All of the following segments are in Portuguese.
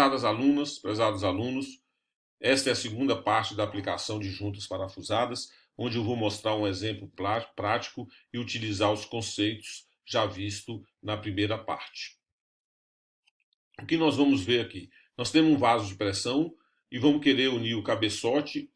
Prezadas alunas, prezados alunos, esta é a segunda parte da aplicação de juntas parafusadas, onde eu vou mostrar um exemplo prático e utilizar os conceitos já vistos na primeira parte. O que nós vamos ver aqui? Nós temos um vaso de pressão e vamos querer unir o cabeçote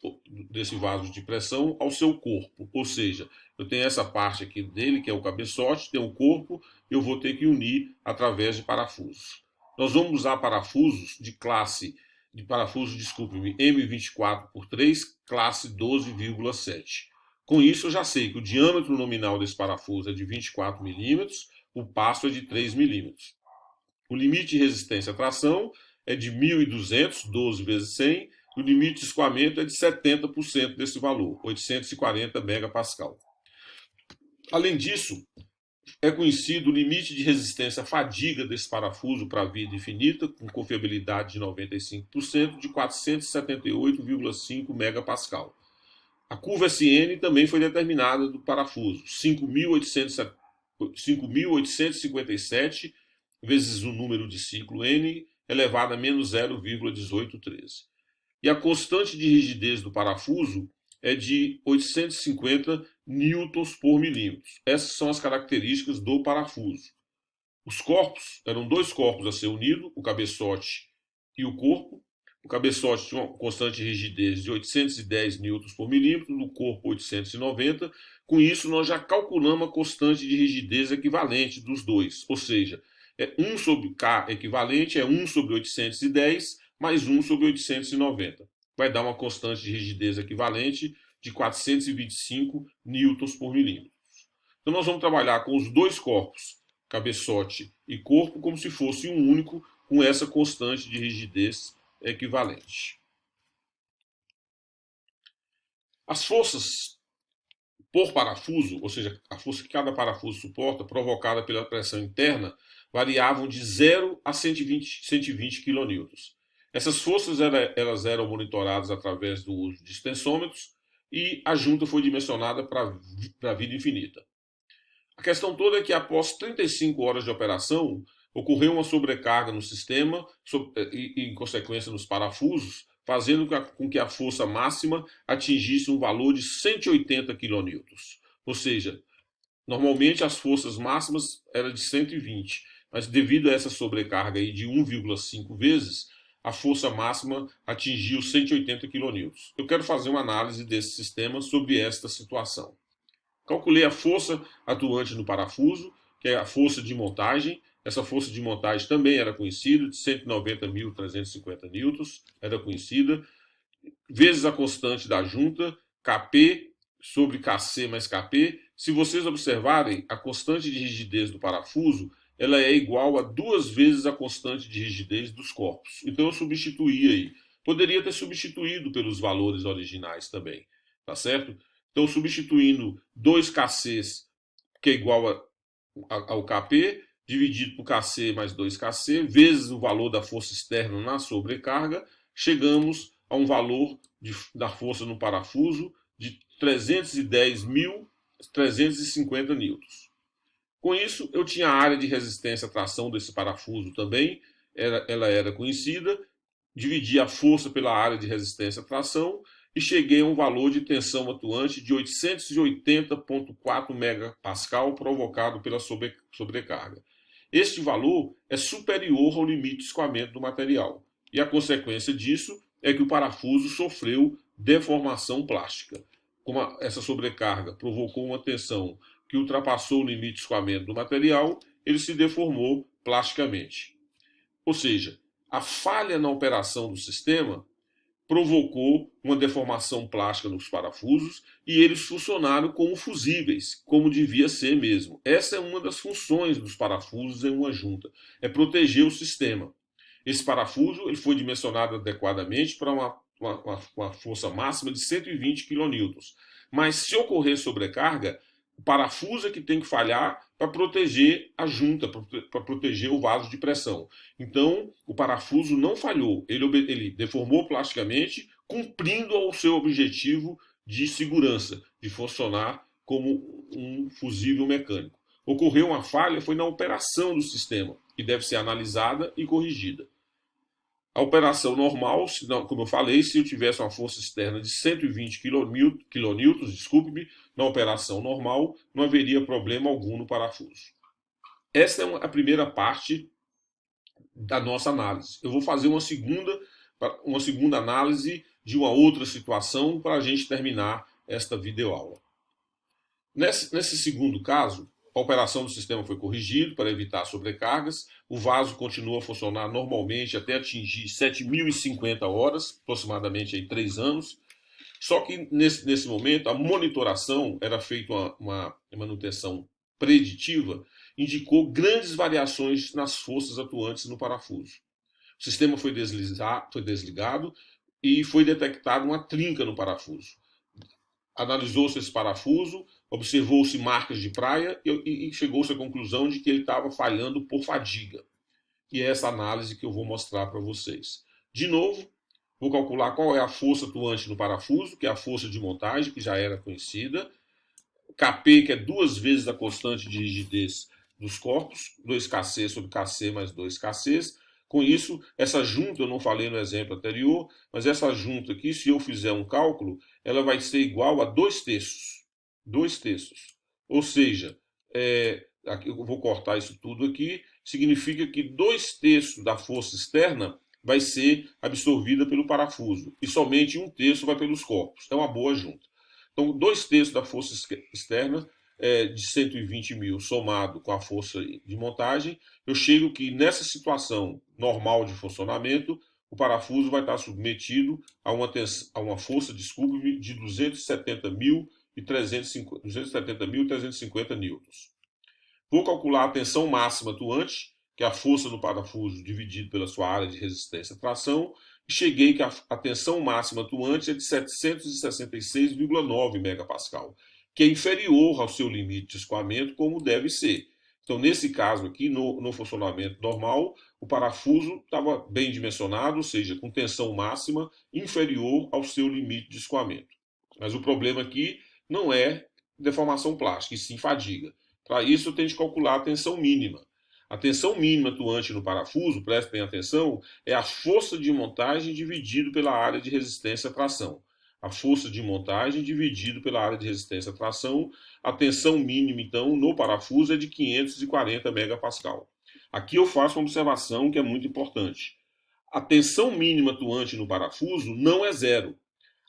desse vaso de pressão ao seu corpo. Ou seja, eu tenho essa parte aqui dele, que é o cabeçote, tem o corpo, eu vou ter que unir através de parafusos. Nós vamos usar parafusos de classe, desculpe-me, M24x3, classe 12,7. Com isso, eu já sei que o diâmetro nominal desse parafuso é de 24 milímetros, o passo é de 3 milímetros. O limite de resistência à tração é de 1.200, 12 vezes 100, e o limite de escoamento é de 70% desse valor, 840 megapascal. Além disso, é conhecido o limite de resistência à fadiga desse parafuso para vida infinita, com confiabilidade de 95%, de 478,5 megapascal. A curva SN também foi determinada do parafuso, 5.857 vezes o número de ciclo N elevado a menos 0,1813. E a constante de rigidez do parafuso é de 850 newtons por milímetro. Essas são as características do parafuso. Os corpos, eram dois corpos a ser unidos, o cabeçote e o corpo. O cabeçote tinha uma constante de rigidez de 810 newtons por milímetro, no corpo 890. Com isso, nós já calculamos a constante de rigidez equivalente dos dois, ou seja, 1 sobre K equivalente é 1 sobre 810 mais 1 sobre 890. Vai dar uma constante de rigidez equivalente de 425 newtons por milímetro. Então nós vamos trabalhar com os dois corpos, cabeçote e corpo, como se fosse um único, com essa constante de rigidez equivalente. As forças por parafuso, ou seja, a força que cada parafuso suporta, provocada pela pressão interna, variavam de 0 a 120 kN. Essas forças elas eram monitoradas através do uso de extensômetros e a junta foi dimensionada para a vida infinita. A questão toda é que após 35 horas de operação, ocorreu uma sobrecarga no sistema e, em consequência, nos parafusos, fazendo com que a força máxima atingisse um valor de 180 kN. Ou seja, normalmente as forças máximas eram de 120, mas devido a essa sobrecarga aí de 1,5 vezes, a força máxima atingiu 180 kN. Eu quero fazer uma análise desse sistema sobre esta situação. Calculei a força atuante no parafuso, que é a força de montagem. Essa força de montagem também era conhecida, de 190.350 newtons, era conhecida, vezes a constante da junta, Kp sobre Kc mais Kp. Se vocês observarem, a constante de rigidez do parafuso ela é igual a 2 vezes a constante de rigidez dos corpos. Então eu substituí aí. Poderia ter substituído pelos valores originais também, tá certo? Então substituindo 2 Kcs, que é igual ao Kp, dividido por Kc mais 2Kc, vezes o valor da força externa na sobrecarga, chegamos a um valor da força no parafuso de 310.350 newtons. Com isso, eu tinha a área de resistência à tração desse parafuso também, ela era conhecida, dividi a força pela área de resistência à tração e cheguei a um valor de tensão atuante de 880,4 megapascal provocado pela sobrecarga. Este valor é superior ao limite de escoamento do material, e a consequência disso é que o parafuso sofreu deformação plástica. Como essa sobrecarga provocou uma tensão que ultrapassou o limite de escoamento do material, ele se deformou plasticamente. Ou seja, a falha na operação do sistema provocou uma deformação plástica nos parafusos e eles funcionaram como fusíveis, como devia ser mesmo. Essa é uma das funções dos parafusos em uma junta, é proteger o sistema. Esse parafuso ele foi dimensionado adequadamente para uma força máxima de 120 kN. Mas se ocorrer sobrecarga, o parafuso é que tem que falhar para proteger a junta, para proteger o vaso de pressão. Então, o parafuso não falhou, ele deformou plasticamente, cumprindo o seu objetivo de segurança, de funcionar como um fusível mecânico. Ocorreu uma falha, foi na operação do sistema, que deve ser analisada e corrigida. A operação normal, como eu falei, se eu tivesse uma força externa de 120 kN, desculpe-me, na operação normal, não haveria problema algum no parafuso. Essa é a primeira parte da nossa análise. Eu vou fazer uma segunda análise de uma outra situação para a gente terminar esta videoaula. Nesse segundo caso, a operação do sistema foi corrigida para evitar sobrecargas, o vaso continua a funcionar normalmente até atingir 7.050 horas, aproximadamente aí 3 anos, só que nesse momento a monitoração era feita uma manutenção preditiva, indicou grandes variações nas forças atuantes no parafuso. O sistema foi desligado e foi detectada uma trinca no parafuso. Analisou-se esse parafuso, observou-se marcas de praia e chegou-se à conclusão de que ele estava falhando por fadiga. E é essa análise que eu vou mostrar para vocês. De novo, vou calcular qual é a força atuante no parafuso, que é a força de montagem, que já era conhecida. Kp, que é 2 vezes a constante de rigidez dos corpos, 2Kc sobre Kc mais 2Kc. Com isso, essa junta, eu não falei no exemplo anterior, mas essa junta aqui, se eu fizer um cálculo, ela vai ser igual a 2/3. 2/3. Ou seja, aqui eu vou cortar isso tudo aqui, significa que 2/3 da força externa vai ser absorvida pelo parafuso e somente 1/3 vai pelos corpos. É uma boa junta. Então, 2/3 da força externa de 120 mil somado com a força de montagem, eu chego que nessa situação normal de funcionamento, o parafuso vai estar submetido a uma força, desculpe-me, de 270.350 newtons. Vou calcular a tensão máxima atuante, que é a força no parafuso dividido pela sua área de resistência à tração, e cheguei que a tensão máxima atuante é de 766,9 megapascal, que é inferior ao seu limite de escoamento, como deve ser. Então, nesse caso aqui, no funcionamento normal, o parafuso estava bem dimensionado, ou seja, com tensão máxima inferior ao seu limite de escoamento. Mas o problema aqui não é deformação plástica, e sim fadiga. Para isso, eu tenho que calcular a tensão mínima. A tensão mínima atuante no parafuso, prestem atenção, é a força de montagem dividido pela área de resistência à tração. A força de montagem dividido pela área de resistência à tração. A tensão mínima, então, no parafuso é de 540 megapascal. Aqui eu faço uma observação que é muito importante. A tensão mínima atuante no parafuso não é zero.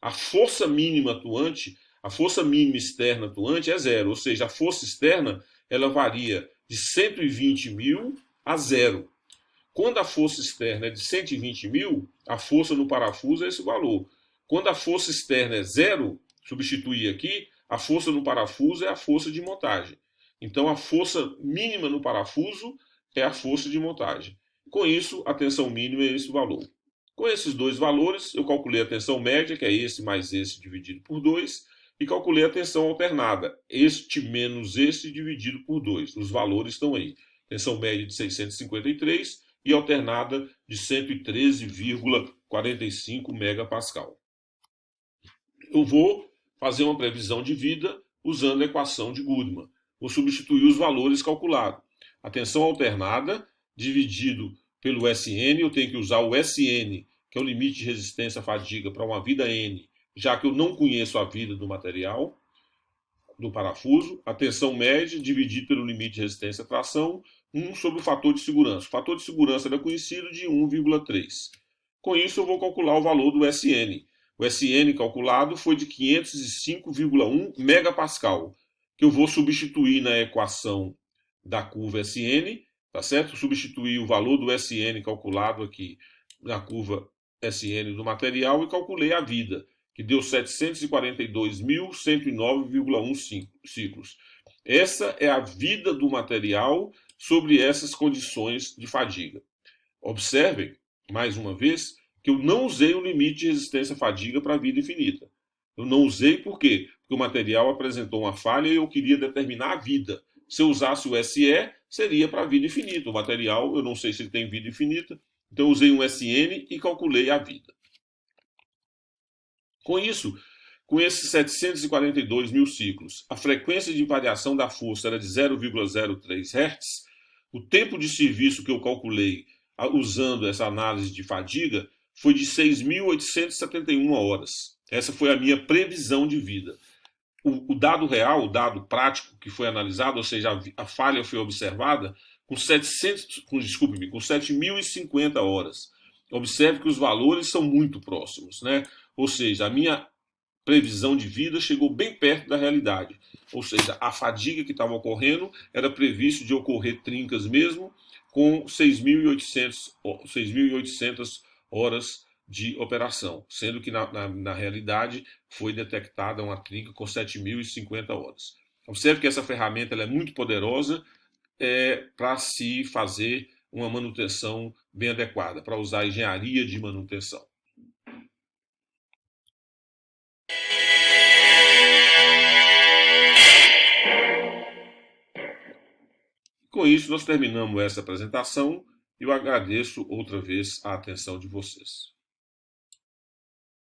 A força mínima atuante, a força mínima externa atuante é zero, ou seja, a força externa ela varia de 120 mil a zero. Quando a força externa é de 120 mil, a força no parafuso é esse valor. Quando a força externa é zero, substituir aqui, a força no parafuso é a força de montagem. Então, a força mínima no parafuso é a força de montagem. Com isso, a tensão mínima é esse valor. Com esses dois valores, eu calculei a tensão média, que é esse mais esse dividido por 2, e calculei a tensão alternada, este menos este dividido por 2. Os valores estão aí. Tensão média de 653 e alternada de 113,45 megapascal. Eu vou fazer uma previsão de vida usando a equação de Goodman. Vou substituir os valores calculados. A tensão alternada dividido pelo SN, eu tenho que usar o SN, que é o limite de resistência à fadiga para uma vida N, já que eu não conheço a vida do material, do parafuso. A tensão média dividido pelo limite de resistência à tração, 1 sobre o fator de segurança. O fator de segurança era conhecido de 1,3. Com isso, eu vou calcular o valor do SN. O SN calculado foi de 505,1 megapascal, que eu vou substituir na equação da curva SN, tá certo? Substituir o valor do SN calculado aqui na curva SN do material e calculei a vida, que deu 742.109,1 ciclos. Essa é a vida do material sobre essas condições de fadiga. Observem, mais uma vez, que eu não usei o limite de resistência à fadiga para a vida infinita. Eu não usei por quê? Porque o material apresentou uma falha e eu queria determinar a vida. Se eu usasse o SE, seria para a vida infinita. O material, eu não sei se ele tem vida infinita, então eu usei um SN e calculei a vida. Com isso, com esses 742 mil ciclos, a frequência de variação da força era de 0,03 Hz, o tempo de serviço que eu calculei usando essa análise de fadiga foi de 6.871 horas. Essa foi a minha previsão de vida. O dado real, o dado prático que foi analisado, ou seja, a falha foi observada com 7.050 horas. Observe que os valores são muito próximos, né? Ou seja, a minha previsão de vida chegou bem perto da realidade. Ou seja, a fadiga que estava ocorrendo era previsto de ocorrer trincas mesmo, com 6.800 horas de operação, sendo que na realidade foi detectada uma trinca com 7.050 horas. Observe que essa ferramenta ela é muito poderosa para se fazer uma manutenção bem adequada, para usar a engenharia de manutenção. Com isso, nós terminamos essa apresentação e eu agradeço outra vez a atenção de vocês.